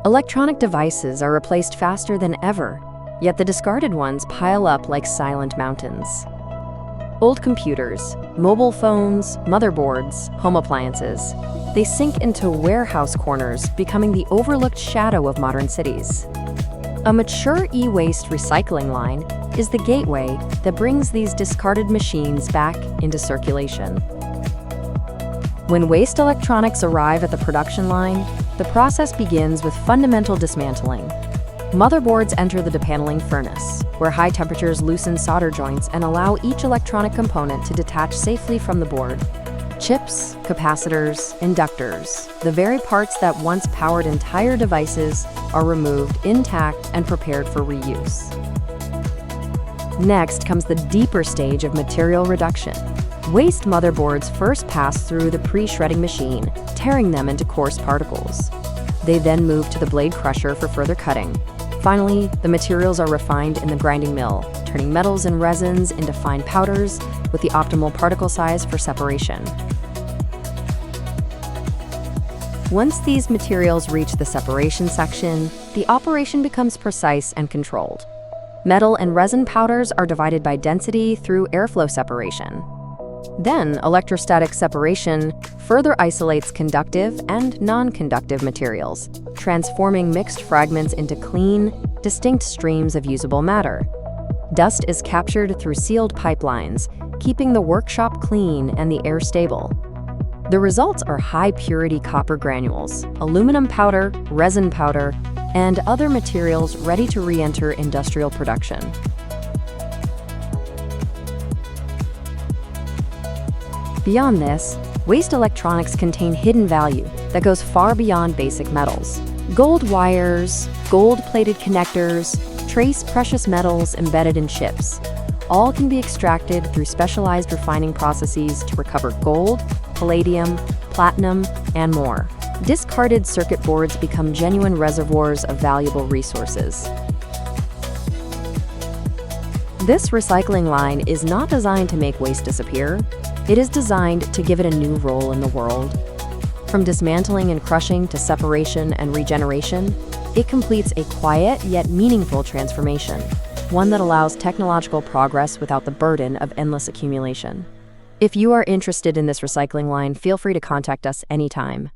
Electronic devices are replaced faster than ever, yet the discarded ones pile up like silent mountains. Old computers, mobile phones, motherboards, home appliances, they sink into warehouse corners, becoming the overlooked shadow of modern cities. A mature e-waste recycling line is the gateway that brings these discarded machines back into circulation. When waste electronics arrive at the production line, the process begins with fundamental dismantling. Motherboards enter the depaneling furnace, where high temperatures loosen solder joints and allow each electronic component to detach safely from the board. Chips, capacitors, inductors, the very parts that once powered entire devices, are removed intact and prepared for reuse. Next comes the deeper stage of material reduction. Waste motherboards first pass through the pre-shredding machine, tearing them into coarse particles. They then move to the blade crusher for further cutting. Finally, the materials are refined in the grinding mill, turning metals and resins into fine powders with the optimal particle size for separation. Once these materials reach the separation section, the operation becomes precise and controlled. Metal and resin powders are divided by density through airflow separation. Then, electrostatic separation further isolates conductive and non-conductive materials, transforming mixed fragments into clean, distinct streams of usable matter. Dust is captured through sealed pipelines, keeping the workshop clean and the air stable. The results are high-purity copper granules, aluminum powder, resin powder, and other materials ready to re-enter industrial production. Beyond this, waste electronics contain hidden value that goes far beyond basic metals. Gold wires, gold-plated connectors, trace precious metals embedded in chips. All can be extracted through specialized refining processes to recover gold, palladium, platinum, and more. Discarded circuit boards become genuine reservoirs of valuable resources. This recycling line is not designed to make waste disappear. It is designed to give it a new role in the world. From dismantling and crushing to separation and regeneration, it completes a quiet yet meaningful transformation, one that allows technological progress without the burden of endless accumulation. If you are interested in this recycling line, feel free to contact us anytime.